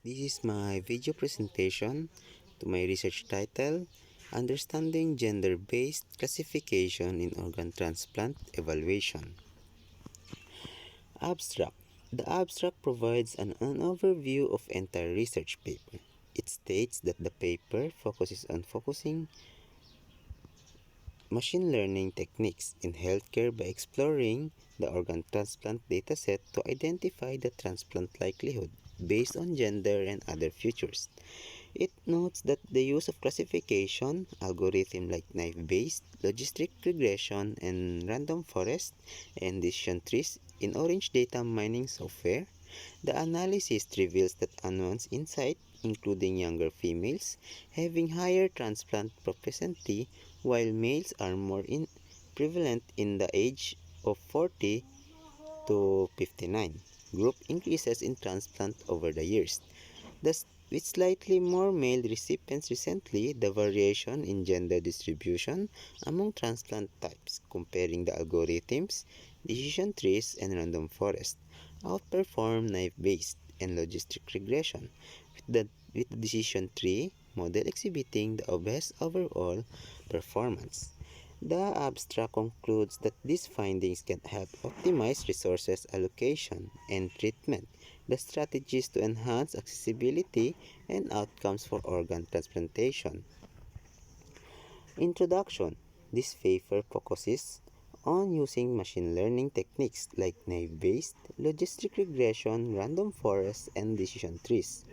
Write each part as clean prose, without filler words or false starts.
This is my video presentation to my research title, Understanding Gender-Based Classification in Organ Transplant Evaluation. Abstract. The abstract provides an overview of entire research paper. It states that the paper focuses on focusing machine learning techniques in healthcare by exploring the organ transplant dataset to identify the transplant likelihood based on gender and other features. It notes that the use of classification, algorithm like knife-based, logistic regression, and random forest and decision trees in orange data mining software. The analysis reveals that advanced insight, including younger females, having higher transplant propensity, while males are more prevalent in the age of 40 to 59. Group increases in transplant over the years. Thus, with slightly more male recipients recently, the variation in gender distribution among transplant types, comparing the algorithms, decision trees, and random forest, outperform knife-based and logistic regression, with the decision tree model exhibiting the best overall performance. The abstract concludes that these findings can help optimize resources allocation and treatment, the strategies to enhance accessibility and outcomes for organ transplantation. Introduction. This paper focuses on using machine learning techniques like naive-based, logistic regression, random forests, and decision trees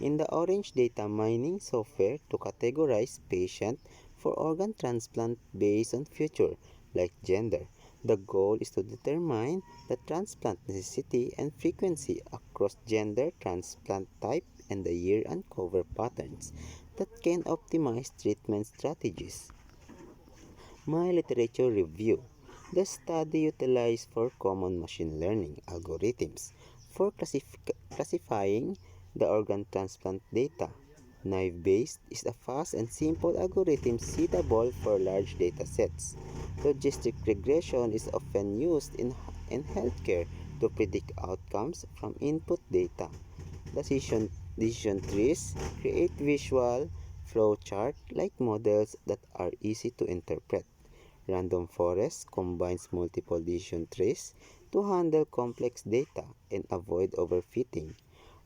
in the orange data mining software to categorize patients for organ transplant based on feature like gender. The goal is to determine the transplant necessity and frequency across gender, transplant type, and the year uncover patterns that can optimize treatment strategies. My literature review. The study utilized four common machine learning algorithms for classifying the organ transplant data. Naive-based is a fast and simple algorithm suitable for large data sets. Logistic regression is often used in healthcare to predict outcomes from input data. Decision trees create visual flowchart-like models that are easy to interpret. Random forest combines multiple decision trees to handle complex data and avoid overfitting.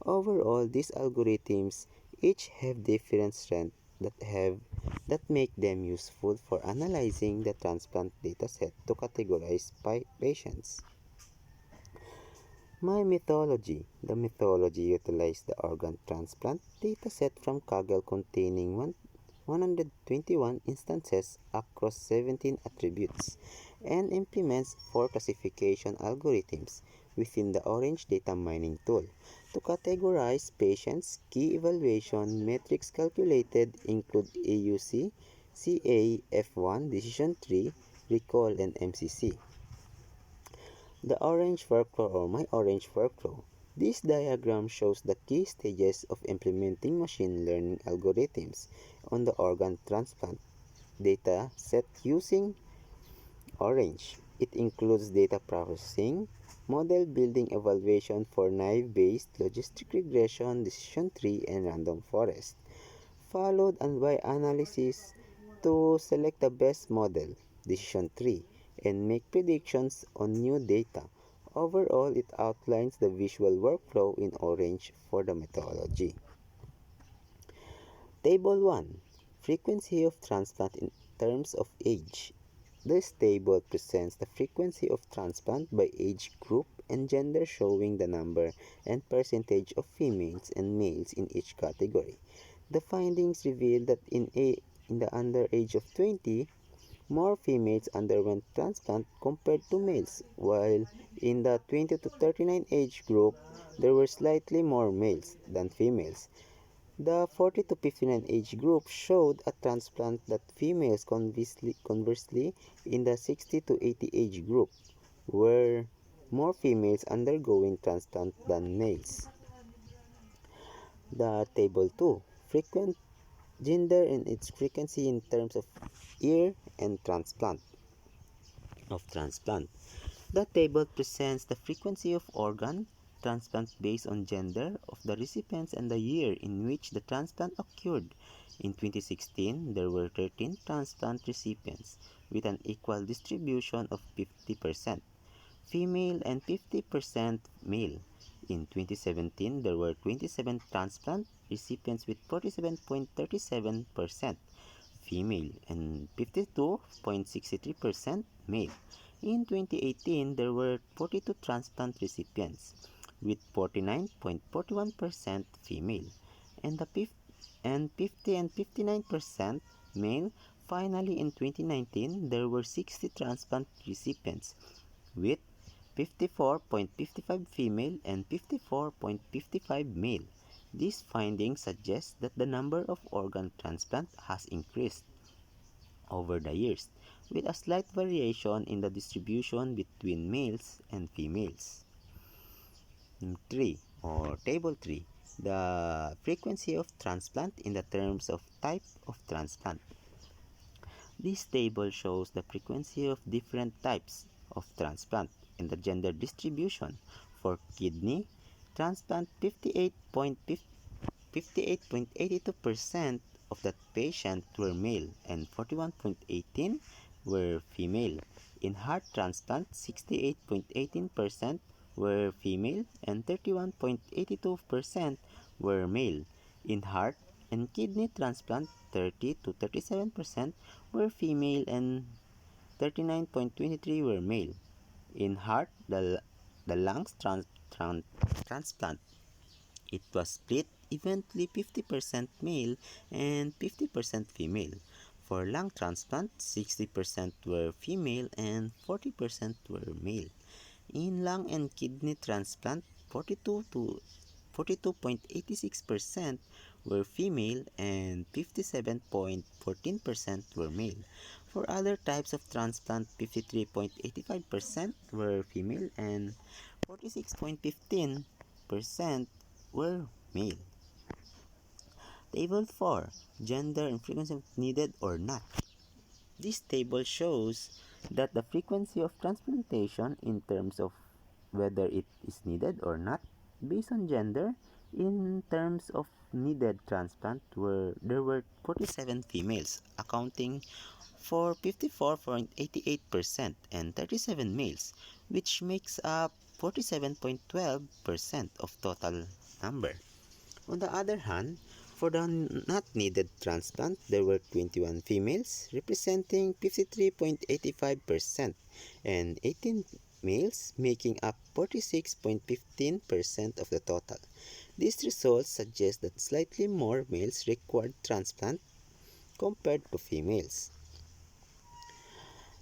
Overall, these algorithms each have different strengths that make them useful for analyzing the transplant dataset to categorize patients. My methodology. The methodology utilized the organ transplant dataset from Kaggle containing 121 instances across 17 attributes and implements four classification algorithms within the Orange data mining tool. To categorize patients, key evaluation metrics calculated include AUC, CA, F1, decision tree, recall, and MCC. The Orange workflow or my Orange workflow. This diagram shows the key stages of implementing machine learning algorithms on the organ transplant data set using Orange. It includes data processing, model building evaluation for naive-based logistic regression, decision tree, and random forest, followed by analysis to select the best model, decision tree, and make predictions on new data. Overall, it outlines the visual workflow in Orange for the methodology. Table 1. Frequency of transplant in terms of age. This table presents the frequency of transplant by age group and gender, showing the number and percentage of females and males in each category. The findings reveal that in the under age of 20, more females underwent transplant compared to males, while in the 20 to 39 age group, there were slightly more males than females. The 40 to 59 age group showed a transplant that females conversely in the 60 to 80 age group were more females undergoing transplant than males. The table 2. Frequent gender and its frequency in terms of year and transplant. The table presents the frequency of organ transplant based on gender of the recipients and the year in which the transplant occurred. In 2016, there were 13 transplant recipients with an equal distribution of 50% female and 50% male. In 2017, there were 27 transplant recipients with 47.37% female and 52.63% male. In 2018, there were 42 transplant recipients with 49.41% female and 50 and 59% male. Finally, in 2019, there were 60 transplant recipients with 54.55 female and 54.55 male. These findings suggest that the number of organ transplant has increased over the years, with a slight variation in the distribution between males and females. 3 or Table 3. The frequency of transplant in the terms of type of transplant. This table shows the frequency of different types of transplant and the gender distribution. For kidney transplant, 58.82% of the patients were male and 41.18% were female. In heart transplant, 68.18% were female and 31.82% were male. In heart and kidney transplant, 30 to 37% were female and 39.23% were male. In heart, the lungs transplant, it was split evenly 50% male and 50% female. For lung transplant, 60% were female and 40% were male. In lung and kidney transplant, 42.86% were female and 57.14% were male. For other types of transplant, 53.85% were female and 46.15% were male. Table 4. Gender and frequency of needed or not. This table shows that the frequency of transplantation in terms of whether it is needed or not based on gender. In terms of needed transplant, there were 47 females accounting for 54.88% and 37 males, which makes up 47.12% of total number. On the other hand, for the not needed transplant, there were 21 females representing 53.85% and 18 males making up 46.15% of the total. These results suggest that slightly more males required transplant compared to females.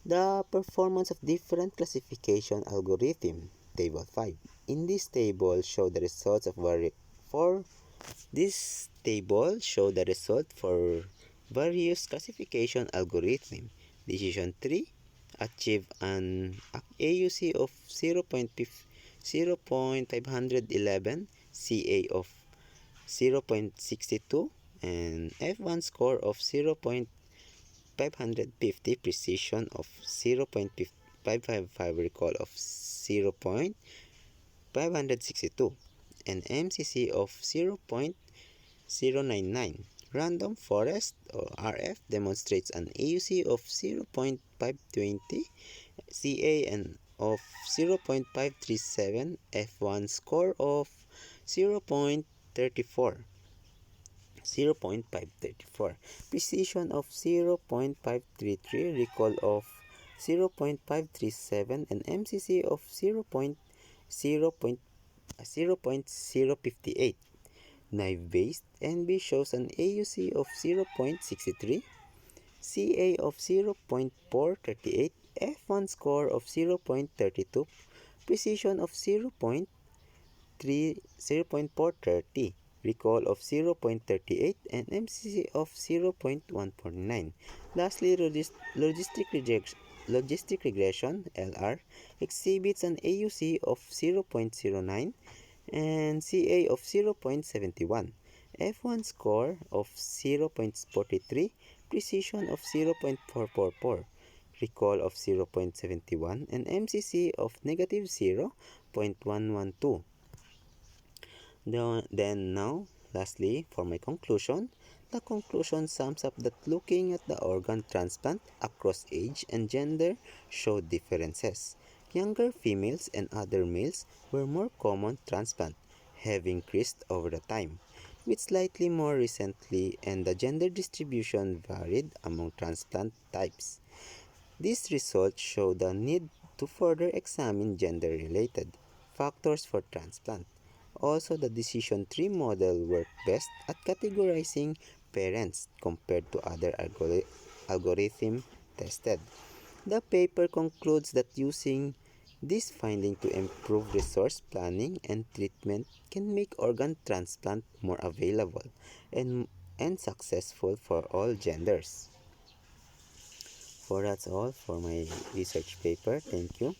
The performance of different classification algorithm. Table 5. In this table show the results for various classification algorithm. Decision tree achieved an AUC of 0.511, CA of 0.62, and F1 score of 0.550, precision of 0.555, recall of 0.562, and MCC of 0.099. Random forest or RF demonstrates an AUC of 0.520, CA and of 0.537, F1 score of 0.534, precision of 0.533, recall of 0.537, and MCC of 0.058. Naive-based NB shows an AUC of 0.63, CA of 0.438, F1 score of 0.32, precision of 0.430, recall of 0.38, and MCC of 0.149. Lastly, logistic regression (LR) exhibits an AUC of 0.09 and CA of 0.71, F1 score of 0.43, precision of 0.444, recall of 0.71, and MCC of negative 0.112. Lastly, for my conclusion, the conclusion sums up that looking at the organ transplant across age and gender showed differences. Younger females and other males were more common transplant, have increased over the time, with slightly more recently, and the gender distribution varied among transplant types. These results show the need to further examine gender-related factors for transplant. Also, the decision tree model worked best at categorizing parents compared to other algorithm tested. The paper concludes that using this finding to improve resource planning and treatment can make organ transplant more available and, and successful for all genders. For that's all for my research paper. Thank you.